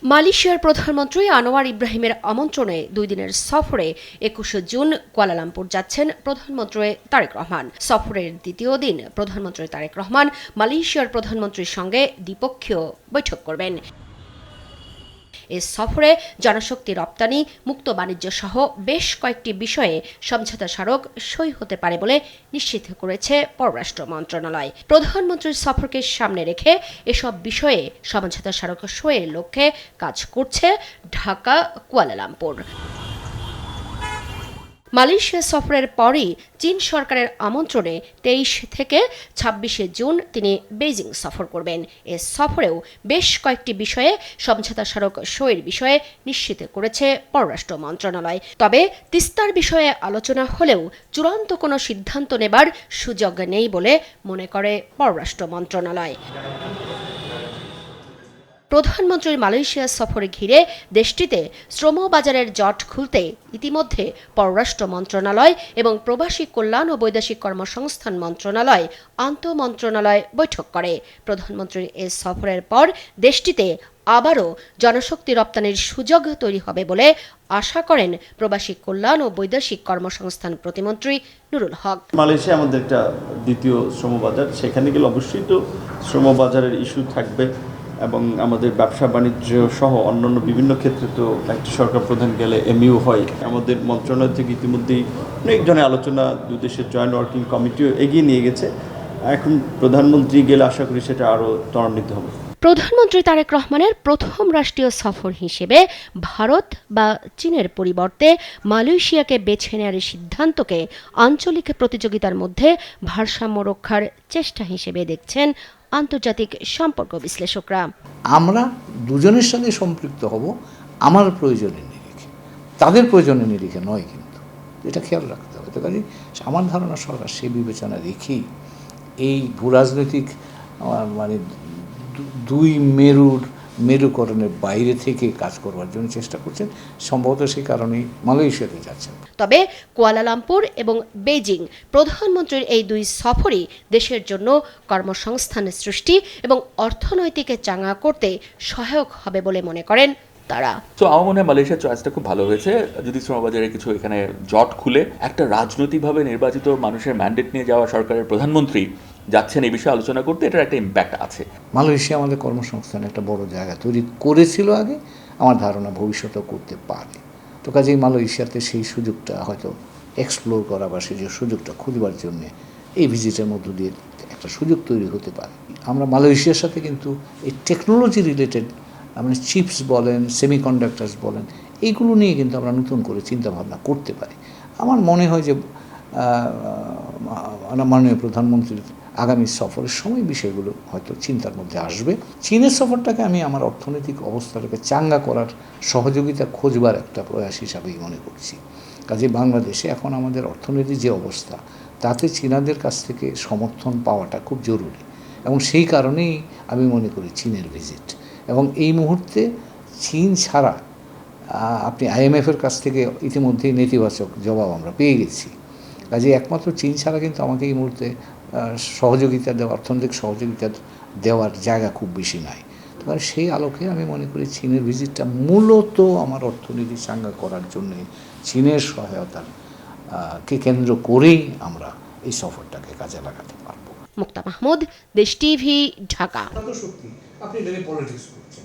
মালয়েশিয়ার প্রধানমন্ত্রী আনোয়ার ইব্রাহিমের আমন্ত্রণে 2 দিনের সফরে 21 জুন কুয়ালালামপুর যাচ্ছেন প্রধানমন্ত্রী তারেক রহমান। সফরের দ্বিতীয় দিন প্রধানমন্ত্রী তারেক রহমান মালয়েশিয়ার প্রধানমন্ত্রীর সঙ্গে দ্বিপক্ষীয় বৈঠক করবেন। এ সফরে জনশক্তি রপ্তানি, মুক্ত বাণিজ্য সহ বেশ কয়েকটি বিষয়ে সমঝোতা স্মারক সই হতে পারে বলে নিশ্চিত করেছে পররাষ্ট্র মন্ত্রণালয়। প্রধানমন্ত্রীর সফরকে সামনে রেখে এসব বিষয়ে সমঝোতা স্মারক সইয়ের লক্ষ্যে কাজ করছে ঢাকা কুয়ালালামপুর। মালয়েশিয়া সফরের পরই চীন সরকারের আমন্ত্রণে 23 থেকে 26 জুন তিনি বেইজিং সফর করবেন। এ সফরেও বেশ কয়েকটি বিষয়ে সমঝোতা স্মারক সইয়ের বিষয়ে নিশ্চিত করেছে পররাষ্ট্র মন্ত্রণালয়। তবে তিস্তার বিষয়ে আলোচনা হলেও চূড়ান্ত কোনো সিদ্ধান্ত নেবার সুযোগ নেই বলে মনে করে পররাষ্ট্র মন্ত্রণালয়। প্রধানমন্ত্রীর মালয়েশিয়া সফরে ঘিরে দেশটিতে শ্রম বাজারের জট খুলতে ইতিমধ্যে পররাষ্ট্র মন্ত্রণালয় এবং প্রবাসী কল্যাণ ও বৈদেশিক কর্মসংস্থান মন্ত্রণালয় আন্তঃমন্ত্রণালয় বৈঠক করে। প্রধানমন্ত্রীর এ সফরের পর দেশটিতে আবারও জনশক্তি রপ্তানির সুযোগ তৈরি হবে বলে আশা করেন প্রবাসী কল্যাণ ও বৈদেশিক কর্মসংস্থান প্রতিমন্ত্রী নুরুল হক। মালয়েশিয়া আমাদের একটা দ্বিতীয় শ্রমবাজার, সেখানে গেলে অবশ্যই তো শ্রমবাজারের ইস্যু থাকবে এবং আমাদের ব্যবসা বাণিজ্য সহ অন্যান্য বিভিন্ন ক্ষেত্রে তো একটি সরকার প্রধান গেলে এমইউ হয়। আমাদের মন্ত্রণালয় থেকে ইতিমধ্যেই অনেক ধরনের আলোচনা, দুই দেশের জয়েন্ট ওয়ার্কিং কমিটিও এগিয়ে নিয়ে গেছে। এখন প্রধানমন্ত্রী গেলে আশা করি সেটা আরও ত্বরান্বিত হবে। প্রধানমন্ত্রী তারেক রহমানের প্রথম রাষ্ট্রীয় সফর হিসেবে ভারত বা চীনের পরিবর্তে মালয়েশিয়াকে বেছে নেওয়ার সিদ্ধান্তকে আঞ্চলিক প্রতিযোগিতার মধ্যে ভারসাম্য রক্ষার চেষ্টা হিসেবে দেখছেন আন্তর্জাতিক সম্পর্ক বিশ্লেষকরা। আমরা দুজনের সাথে সম্পৃক্ত হব আমার প্রয়োজনের নিরিখে, তাদের প্রয়োজনের নিরিখে নয়, কিন্তু এটা খেয়াল রাখতে হবে। তো কাজে আমার ধারণা সরকার সেই বিবেচনা রেখেই এই ভূরাজনৈতিক মানে দুই মেরুকরণের বাইরে থেকে কাজ করবার জন্য চেষ্টা করছেন। সম্ভবত সেই কারণেই মালয়েশিয়াতে যাচ্ছেন। তবে কুয়ালালামপুর এবং বেইজিং প্রধানমন্ত্রীর এই দুই সফরই দেশের জন্য কর্মসংস্থান সৃষ্টি এবং অর্থনৈতিক চাঙ্গা করতে সহায়ক হবে বলে মনে করেন তারা। তো আমার মনে হয় মালয়েশিয়ার চয়েসটা খুব ভালো হয়েছে। যদি শ্রমবাজারে কিছু এখানে জট খুলে একটা রাজনৈতিকভাবে নির্বাচিত মানুষের ম্যান্ডেট নিয়ে যাওয়া সরকারের প্রধানমন্ত্রী যাচ্ছেন এই বিষয়ে আলোচনা করতে, এটার একটা ইম্প্যাক্ট আছে। মালয়েশিয়া আমাদের কর্মসংস্থানে একটা বড় জায়গা তৈরি করেছিল আগে, আমার ধারণা ভবিষ্যতেও করতে পারে। তো কাজেই মালয়েশিয়াতে সেই সুযোগটা হয়তো এক্সপ্লোর করা বা সেই সুযোগটা খুঁজবার জন্য এই ভিজিটের মধ্য দিয়ে একটা সুযোগ তৈরি হতে পারে। আমরা মালয়েশিয়ার সাথে কিন্তু এই টেকনোলজি রিলেটেড মানে চিপস বলেন, সেমিকন্ডাক্টার্স বলেন, এইগুলো নিয়ে কিন্তু আমরা নতুন করে চিন্তাভাবনা করতে পারি। আমার মনে হয় যে মাননীয় প্রধানমন্ত্রীর আগামী সফরের সময় বিষয়গুলো হয়তো চিন্তার মধ্যে আসবে। চীনের সফরটাকে আমি আমার অর্থনৈতিক অবস্থাটাকে চাঙ্গা করার সহযোগিতা খোঁজবার একটা প্রয়াস হিসাবেই মনে করছি। কাজে বাংলাদেশে এখন আমাদের অর্থনীতির যে অবস্থা, তাতে চীনাদের কাছ থেকে সমর্থন পাওয়াটা খুব জরুরি এবং সেই কারণেই আমি মনে করি চীনের ভিজিট। এবং এই মুহূর্তে চীন ছাড়া আপনি আইএমএফের কাছ থেকে ইতিমধ্যেই নেতিবাচক জবাব আমরা পেয়ে গেছি। কাজে একমাত্র চীন ছাড়া কিন্তু আমাকে এই মুহূর্তে সহযোগিতা দেওয়া, অর্থনৈতিক সহযোগিতা দেওয়ার জায়গা খুব বেশি নাই। তো সেই আলোকে আমি মনে করি চীনের ভিজিটটা মূলত আমার অর্থনীতি চাঙ্গা করার জন্য চীনের সহায়তার কে কেন্দ্র করেই আমরা এই সফরটাকে কাজে লাগাতে পারবো। মুক্তা মাহমুদ, দেশ টিভি, ঢাকা। আপনি পলিটিক্স করছেন।